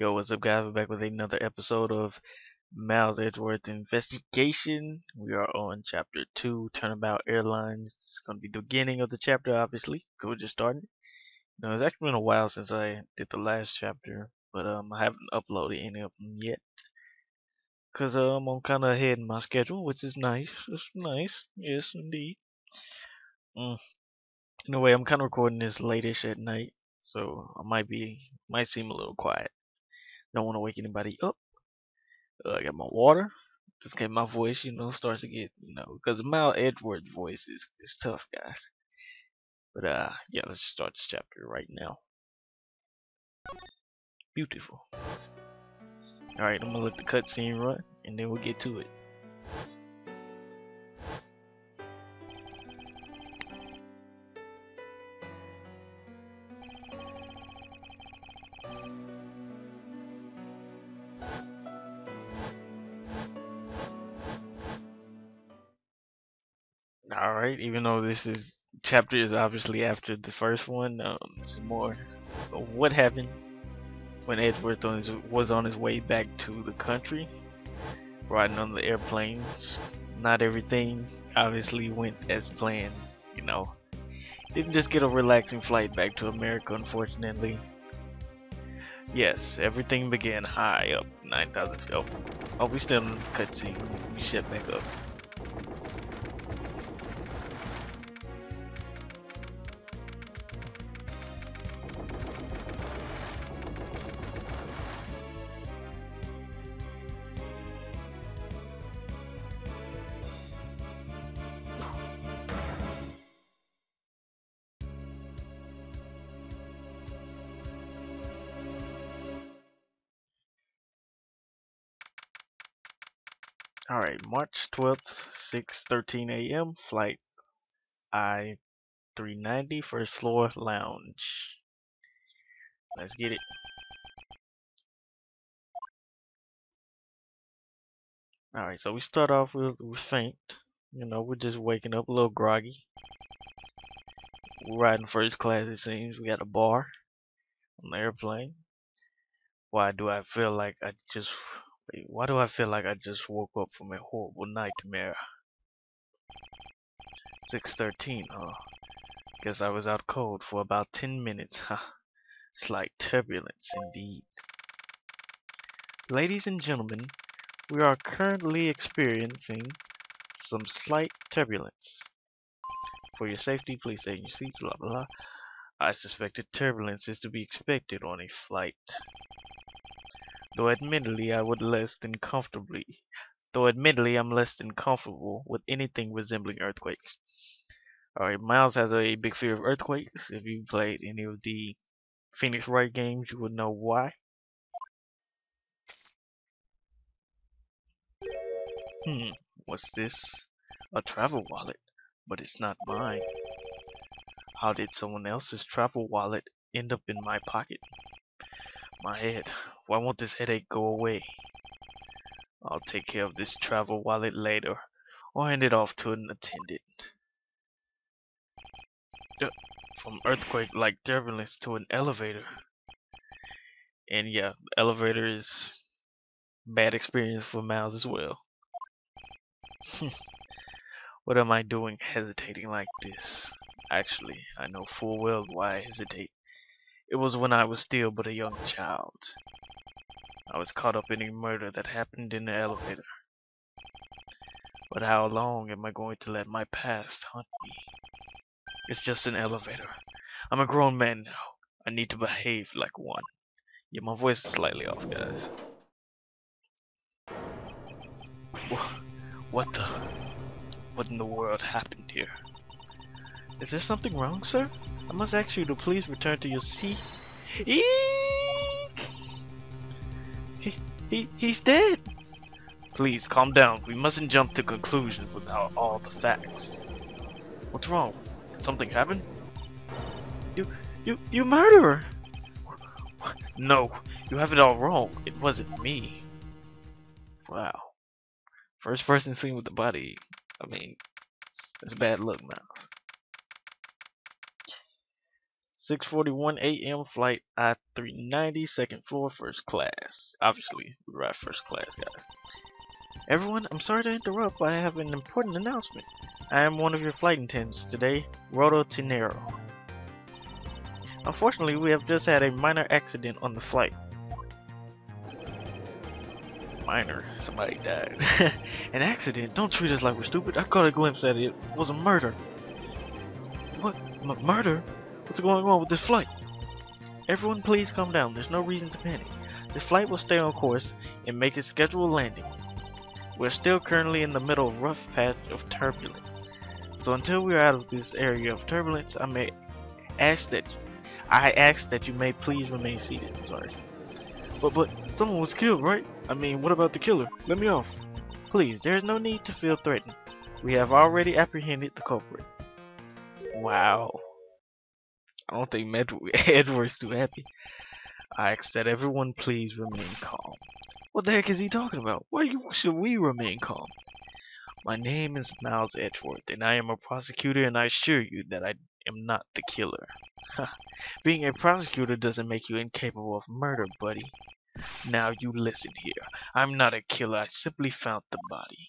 Yo, what's up, guys? We're back with another episode of Miles Edgeworth Investigation. We are on Chapter 2, Turnabout Airlines. It's going to be the beginning of the chapter, obviously. We're just starting. It's actually been a while since I did the last chapter, but I haven't uploaded any of them yet. Because I'm kind of ahead in my schedule, which is nice. It's nice. Yes, indeed. Mm. In a way, I'm kind of recording this late-ish at night, so might seem a little quiet. Don't want to wake anybody up. I got my water. Just get my voice, starts to get, because Mal Edgeworth's voice is tough, guys. But yeah, let's just start this chapter right now. Beautiful. All right, I'm gonna let the cutscene run, and then we'll get to it. All right, even though this is chapter is obviously after the first one, some more. So what happened when Edgeworth was on his way back to the country, riding on the airplanes? Not everything obviously went as planned. Didn't just get a relaxing flight back to America, unfortunately. Yes, everything began high up, 9,000 feet. Oh, we still in the cutscene. We shut back up. Alright, March 12th, 6:13 a.m. Flight I-390, first floor lounge. Let's get it. Alright, so we start off with faint. We're just waking up a little groggy. We're riding first class, it seems. We got a bar on the airplane. Why do I feel like I just woke up from a horrible nightmare? 6:13, huh? Guess I was out cold for about 10 minutes, huh? Slight turbulence indeed. Ladies and gentlemen, we are currently experiencing some slight turbulence. For your safety, please stay in your seats, blah blah blah. I suspected turbulence is to be expected on a flight. Though admittedly I'm less than comfortable with anything resembling earthquakes. Alright, Miles has a big fear of earthquakes. If you played any of the Phoenix Wright games, you would know why. What's this? A travel wallet, but it's not mine. How did someone else's travel wallet end up in my pocket? My head. Why won't this headache go away? I'll take care of this travel wallet later, or hand it off to an attendant. From earthquake-like turbulence to an elevator. And yeah, the elevator is bad experience for Miles as well. What am I doing hesitating like this? Actually, I know full well why I hesitate. It was when I was still but a young child. I was caught up in a murder that happened in the elevator. But how long am I going to let my past haunt me? It's just an elevator. I'm a grown man now. I need to behave like one. Yeah, my voice is slightly off, guys. What in the world happened here? Is there something wrong, sir? I must ask you to please return to your seat. Eek! He's dead! Please, calm down. We mustn't jump to conclusions without all the facts. What's wrong? Did something happen? You murderer! No, you have it all wrong. It wasn't me. Wow. First person seen with the body. I mean, that's bad luck, Mouse. 6:41 a.m. flight I-390, second floor, first class. Obviously, we arrived first class, guys. Everyone, I'm sorry to interrupt, but I have an important announcement. I am one of your flight attendants today, Roto Tenero. Unfortunately, we have just had a minor accident on the flight. Minor? Somebody died. An accident? Don't treat us like we're stupid. I caught a glimpse at it. It was a murder. What? Murder? What's going on with this flight? Everyone please calm down. There's no reason to panic. The flight will stay on course and make its scheduled landing. We're still currently in the middle of a rough patch of turbulence. So until we are out of this area of turbulence, I ask that you may please remain seated. Sorry. But someone was killed, right? I mean, what about the killer? Let me off. Please, there is no need to feel threatened. We have already apprehended the culprit. Wow. I don't think Edgeworth's too happy. I ask that everyone please remain calm. What the heck is he talking about? Why should we remain calm? My name is Miles Edgeworth, and I am a prosecutor, and I assure you that I am not the killer. Being a prosecutor doesn't make you incapable of murder, buddy. Now you listen here. I'm not a killer. I simply found the body.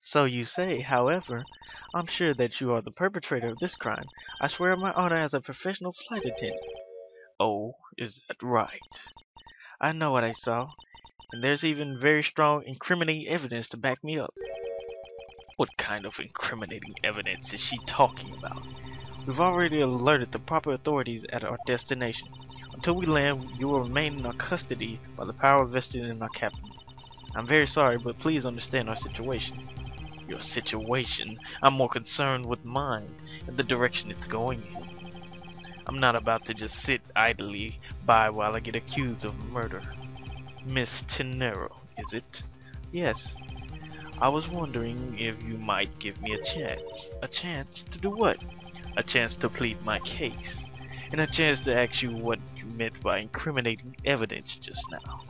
So you say, however, I'm sure that you are the perpetrator of this crime. I swear on my honor as a professional flight attendant. Oh, is that right? I know what I saw, and there's even very strong incriminating evidence to back me up. What kind of incriminating evidence is she talking about? We've already alerted the proper authorities at our destination. Until we land, you will remain in our custody by the power vested in our captain. I'm very sorry, but please understand our situation. Your situation? I'm more concerned with mine and the direction it's going in. I'm not about to just sit idly by while I get accused of murder. Miss Tenero, is it? Yes. I was wondering if you might give me a chance. A chance to do what? A chance to plead my case. And a chance to ask you what you meant by incriminating evidence just now.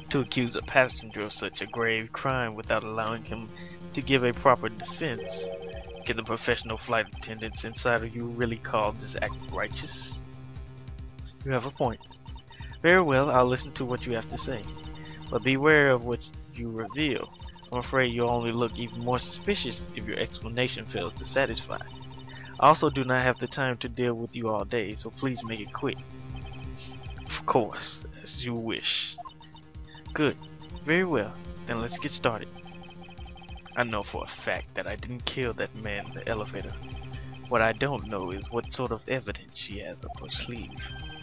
To accuse a passenger of such a grave crime without allowing him to give a proper defense. Can the professional flight attendants inside of you really call this act righteous? You have a point. Very well, I'll listen to what you have to say. But beware of what you reveal. I'm afraid you'll only look even more suspicious if your explanation fails to satisfy. I also do not have the time to deal with you all day, so please make it quick. Of course, as you wish. Good. Very well. Then let's get started. I know for a fact that I didn't kill that man in the elevator. What I don't know is what sort of evidence she has up her sleeve.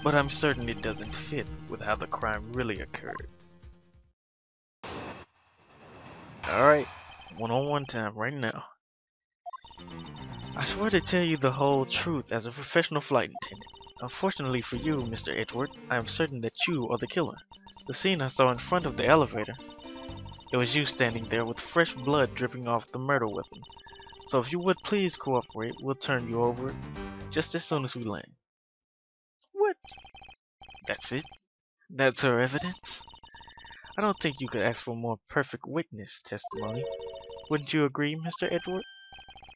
But I'm certain it doesn't fit with how the crime really occurred. Alright, one-on-one time right now. I swear to tell you the whole truth as a professional flight attendant. Unfortunately for you, Mr. Edgeworth, I am certain that you are the killer. The scene I saw in front of the elevator, it was you standing there with fresh blood dripping off the murder weapon. So if you would please cooperate, we'll turn you over just as soon as we land. What? That's it? That's her evidence? I don't think you could ask for more perfect witness testimony. Wouldn't you agree, Mr. Edgeworth?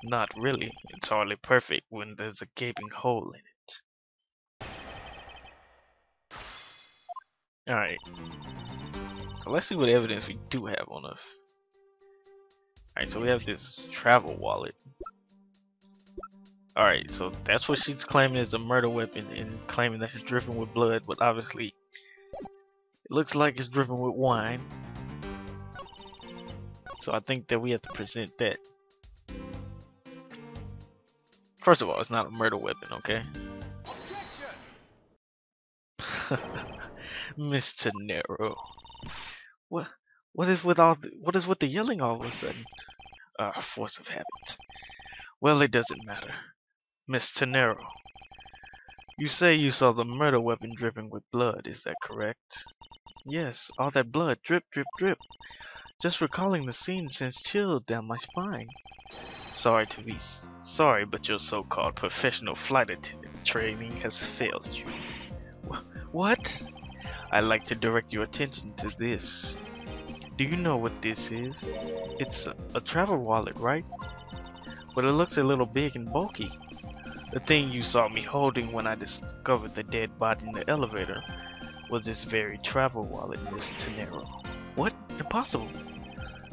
Not really. It's hardly perfect when there's a gaping hole in it. Alright. So let's see what evidence we do have on us. Alright, so we have this travel wallet. Alright, so that's what she's claiming is a murder weapon and claiming that it's dripping with blood, but obviously it looks like it's dripping with wine. So I think that we have to present that. First of all, it's not a murder weapon, okay? Mr. Nero. What is with the yelling all of a sudden? Force of habit. Well, it doesn't matter. Miss Tenero, you say you saw the murder weapon dripping with blood, is that correct? Yes, all that blood, drip, drip, drip. Just recalling the scene sends chills down my spine. Sorry, but your so-called professional flight attendant training has failed you. What? I'd like to direct your attention to this. Do you know what this is? It's a travel wallet, right? but it looks a little big and bulky. The thing you saw me holding when I discovered the dead body in the elevator was this very travel wallet, Miss Tenero. What? Impossible.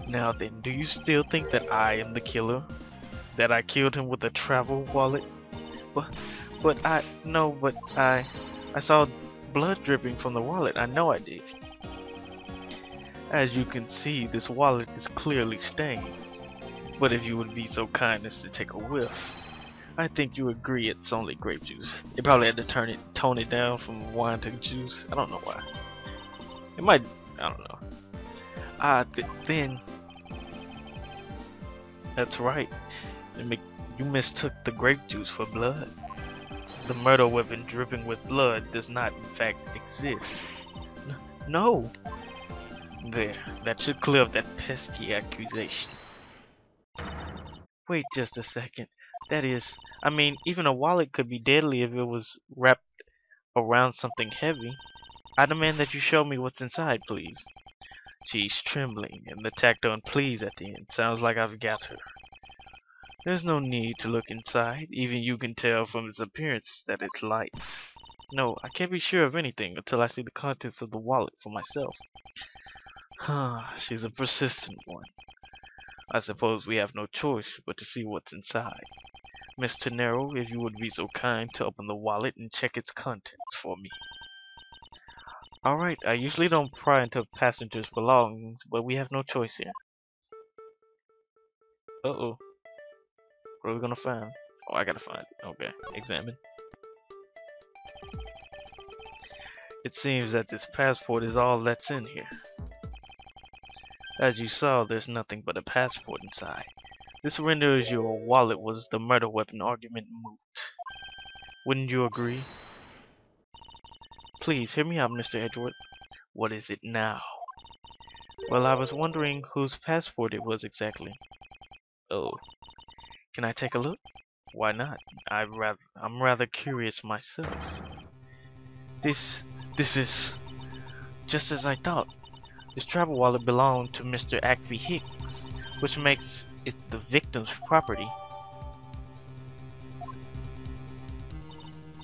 Now then, do you still think that I am the killer? That I killed him with a travel wallet? I saw blood dripping from the wallet. I know I did. As you can see, this wallet is clearly stained. But if you would be so kind as to take a whiff, I think you agree it's only grape juice. They probably had to tone it down from wine to juice. I don't know why. It might, I don't know. Then, that's right. You mistook the grape juice for blood. The murder weapon dripping with blood does not in fact exist. No! There, that should clear up that pesky accusation. Wait just a second. That is, I mean, even a wallet could be deadly if it was wrapped around something heavy. I demand that you show me what's inside, please. She's trembling, and the tacked on please at the end sounds like I've got her. There's no need to look inside. Even you can tell from its appearance that it's light. No, I can't be sure of anything until I see the contents of the wallet for myself. She's a persistent one. I suppose we have no choice but to see what's inside. Miss Tenero, if you would be so kind to open the wallet and check its contents for me. Alright, I usually don't pry into passengers' belongings, but we have no choice here. Uh-oh. What are we gonna find? Oh, I gotta find it. Okay, examine. It seems that this passport is all that's in here. As you saw, there's nothing but a passport inside. This renders your wallet was the murder weapon argument moot. Wouldn't you agree? Please, hear me out, Mr. Edgeworth. What is it now? Well, I was wondering whose passport it was exactly. Oh. Can I take a look? Why not? I'm rather curious myself. This is just as I thought. This travel wallet belonged to Mr. Ackley Hicks, which makes it the victim's property.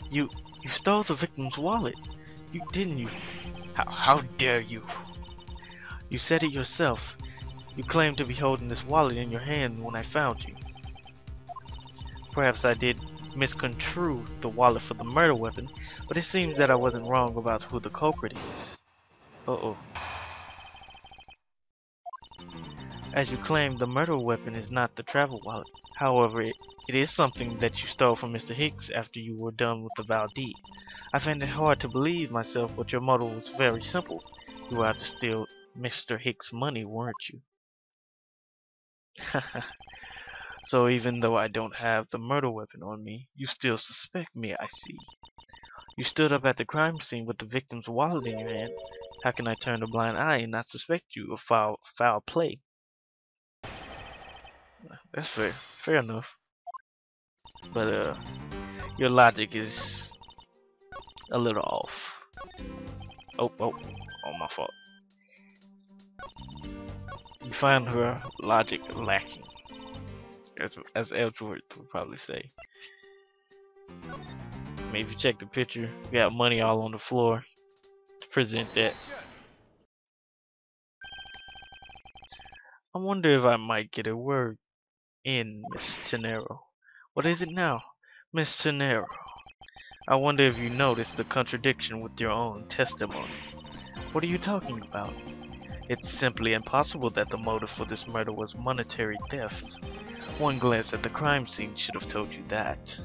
You stole the victim's wallet. You didn't, you? How dare you? You said it yourself. You claimed to be holding this wallet in your hand when I found you. Perhaps I did misconstrue the wallet for the murder weapon, but it seems that I wasn't wrong about who the culprit is. Uh-oh. As you claim, the murder weapon is not the travel wallet. However, it is something that you stole from Mr. Hicks after you were done with the Valdez. I find it hard to believe myself, but your motive was very simple. You were out to steal Mr. Hicks' money, weren't you? So even though I don't have the murder weapon on me, you still suspect me, I see. You stood up at the crime scene with the victim's wallet in your hand. How can I turn a blind eye and not suspect you of foul play? That's fair enough. But your logic is a little off. Oh, my fault. You find her logic lacking, as Edgeworth would probably say. Maybe if you check the picture, you got money all on the floor to present that. I wonder if I might get a word in, Miss Tenero. What is it now? Miss Tenero, I wonder if you noticed the contradiction with your own testimony. What are you talking about? It's simply impossible that the motive for this murder was monetary theft. One glance at the crime scene should have told you that.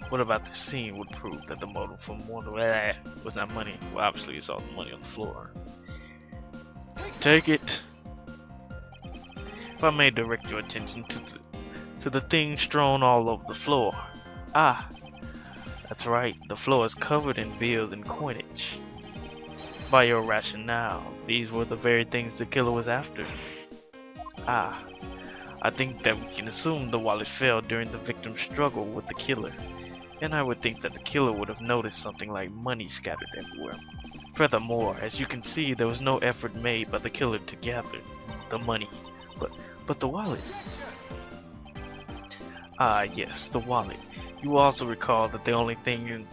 What about the scene would prove that the motive for murder was not money? Well, obviously it's all the money on the floor. Take it. If I may direct your attention to the things strewn all over the floor. Ah, that's right, the floor is covered in bills and coinage. By your rationale, these were the very things the killer was after. Ah, I think that we can assume the wallet fell during the victim's struggle with the killer, and I would think that the killer would have noticed something like money scattered everywhere. Furthermore, as you can see, there was no effort made by the killer to gather the money, but the wallet. Ah, yes, the wallet. You will also recall that the only thing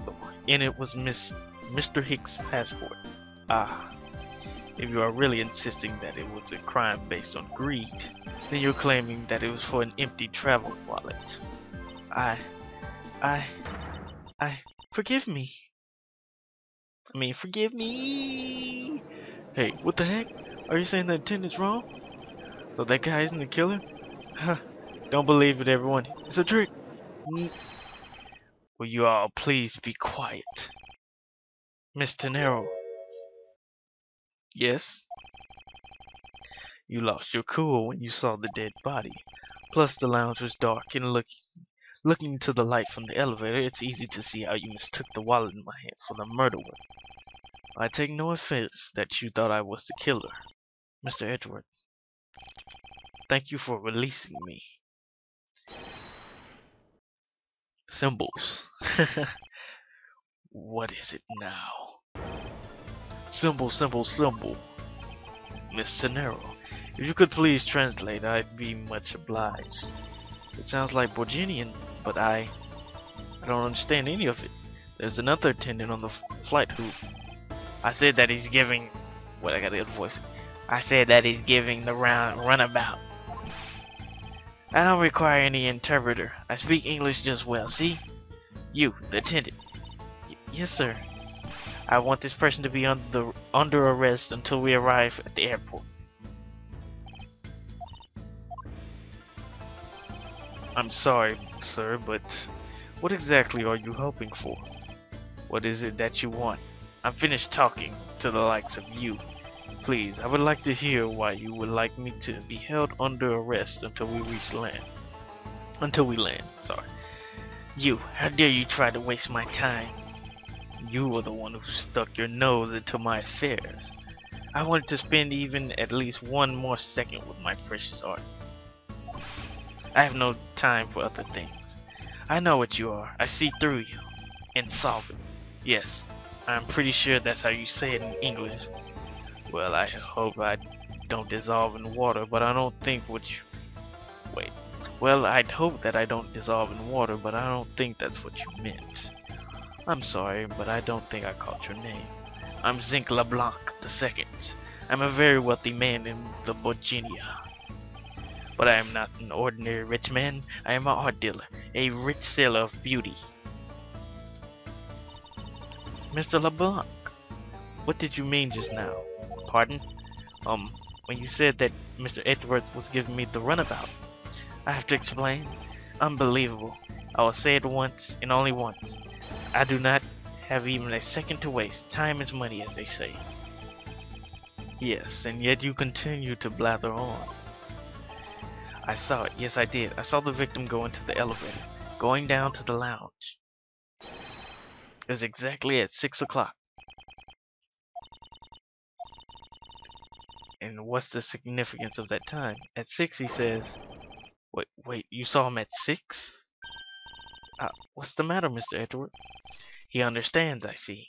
in it was Mr. Hicks' passport. Ah, if you are really insisting that it was a crime based on greed, then you're claiming that it was for an empty travel wallet. I, I, forgive me. Forgive me. Hey, what the heck? Are you saying the attendant's wrong? So that guy isn't the killer? Huh. Don't believe it, everyone. It's a trick. Will you all please be quiet? Mr. Nero. Yes? You lost your cool when you saw the dead body. Plus the lounge was dark and looking to the light from the elevator, it's easy to see how you mistook the wallet in my hand for the murder weapon. I take no offense that you thought I was the killer. Mr. Edgeworth, thank you for releasing me. Symbols. What is it now? Symbol, symbol, symbol. Mr. Nero, if you could please translate, I'd be much obliged. It sounds like Borginian, but I don't understand any of it. There's another attendant on the flight who... I said that he's giving... Wait, I got the other voice. I said that he's giving the runabout. I don't require any interpreter. I speak English just well, see? You, the attendant. Yes, sir. I want this person to be under arrest until we arrive at the airport. I'm sorry, sir, but what exactly are you hoping for? What is it that you want? I'm finished talking to the likes of you. Please, I would like to hear why you would like me to be held under arrest until we land. Sorry. You, how dare you try to waste my time? You were the one who stuck your nose into my affairs. I wanted to spend even at least one more second with my precious art. I have no time for other things. I know what you are. I see through you. Insolvent. Yes, I'm pretty sure that's how you say it in English. Well, I hope I don't dissolve in water, but I don't think what you... Wait. Well, I'd hope that I don't dissolve in water, but I don't think that's what you meant. I'm sorry, but I don't think I caught your name. I'm Zinc LeBlanc II. I'm a very wealthy man in the Virginia. But I am not an ordinary rich man. I am an art dealer, a rich seller of beauty. Mr. LeBlanc, what did you mean just now? Pardon? When you said that Mr. Edgeworth was giving me the runabout. I have to explain? Unbelievable. I will say it once and only once. I do not have even a second to waste. Time is money, as they say. Yes, and yet you continue to blather on. I saw it. Yes, I did. I saw the victim go into the elevator, going down to the lounge. It was exactly at 6 o'clock. And what's the significance of that time? At 6 he says... Wait, you saw him at 6? What's the matter, Mr. Edgeworth? He understands, I see.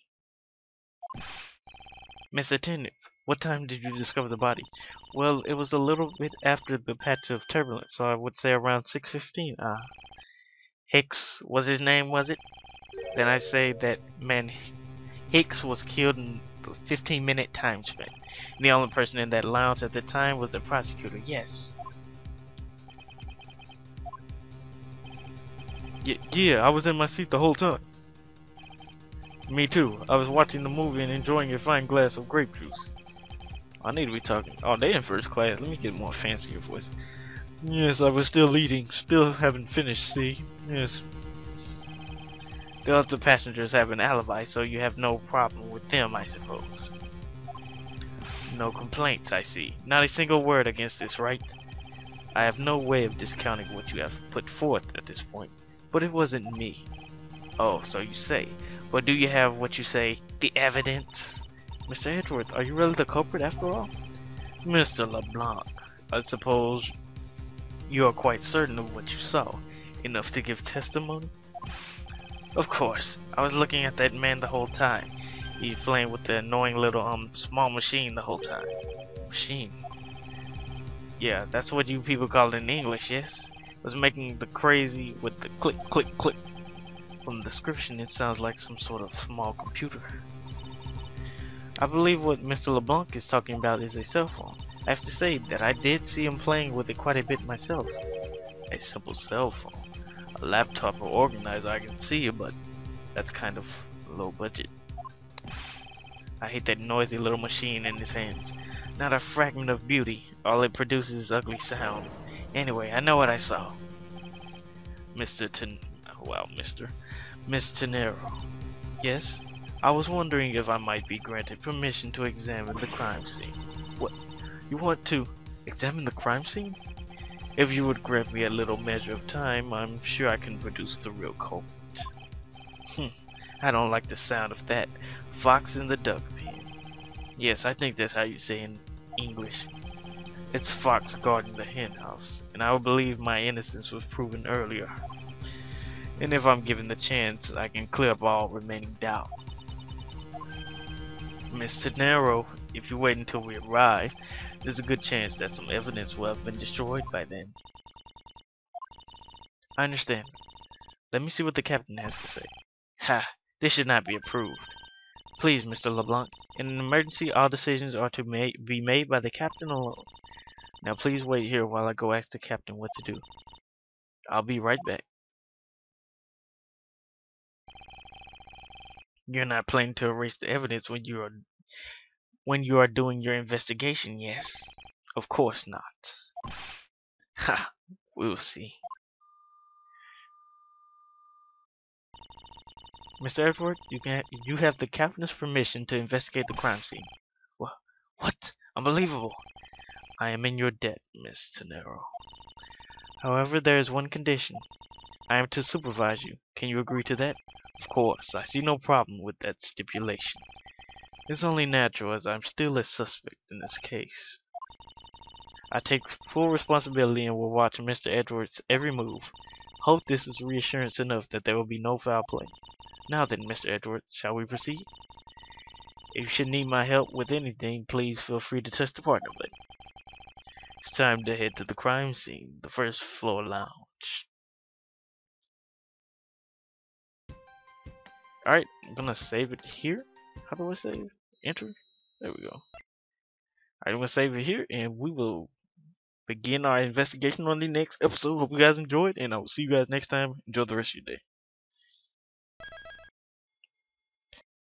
Miss Attendant, what time did you discover the body? Well, it was a little bit after the patch of turbulence, so I would say around 6:15. Hicks was his name, was it? Then I say that man Hicks was killed in the 15-minute time span. And the only person in that lounge at the time was the prosecutor. Yes. Yeah, I was in my seat the whole time. Me too. I was watching the movie and enjoying a fine glass of grape juice. I need to be talking. Oh, they in first class. Let me get more fancier voice. Yes, I was still eating. Still haven't finished, see? Yes. The other passengers have an alibi, so you have no problem with them, I suppose. No complaints, I see. Not a single word against this, right? I have no way of discounting what you have put forth at this point. But it wasn't me. Oh, so you say. But do you have what you say, the evidence? Mr. Edgeworth, are you really the culprit after all? Mr. LeBlanc, I suppose you are quite certain of what you saw. Enough to give testimony? Of course. I was looking at that man the whole time. He playing with the annoying little small machine the whole time. Machine? Yeah, that's what you people call it in English, yes? was making the crazy with the click, click, click. From the description, it sounds like some sort of small computer. I believe what Mr. LeBlanc is talking about is a cell phone. I have to say that I did see him playing with it quite a bit myself. A simple cell phone. A laptop or organizer I can see, but that's kind of low budget. I hate that noisy little machine in his hands. Not a fragment of beauty. All it produces is ugly sounds. Anyway, I know what I saw. Miss Tenero. Yes? I was wondering if I might be granted permission to examine the crime scene. What? You want to examine the crime scene? If you would grant me a little measure of time, I'm sure I can produce the real culprit. I don't like the sound of that. Fox in the duck pen. Yes, I think that's how you say in English. It's Fox guarding the hen house, and I believe my innocence was proven earlier. And if I'm given the chance, I can clear up all remaining doubt. Mr. Nero, if you wait until we arrive, there's a good chance that some evidence will have been destroyed by then. I understand. Let me see what the captain has to say. Ha! This should not be approved. Please, Mr. LeBlanc, in an emergency, all decisions are to be made by the captain alone. Now please wait here while I go ask the captain what to do. I'll be right back. You're not planning to erase the evidence when you are doing your investigation, yes? Of course not. Ha! We'll see. Mr. Edgeworth, you have the captain's permission to investigate the crime scene. What? Unbelievable! I am in your debt, Miss Tenero. However, there is one condition. I am to supervise you. Can you agree to that? Of course, I see no problem with that stipulation. It's only natural as I'm still a suspect in this case. I take full responsibility and will watch Mr. Edgeworth's every move. Hope this is reassurance enough that there will be no foul play. Now then, Mr. Edgeworth, shall we proceed? If you should need my help with anything, please feel free to touch the partner button. It's time to head to the crime scene, the first floor lounge. Alright, I'm gonna save it here. How do I save? Enter? There we go. Alright, I'm gonna save it here and we will begin our investigation on the next episode. Hope you guys enjoyed, and I will see you guys next time. Enjoy the rest of your day.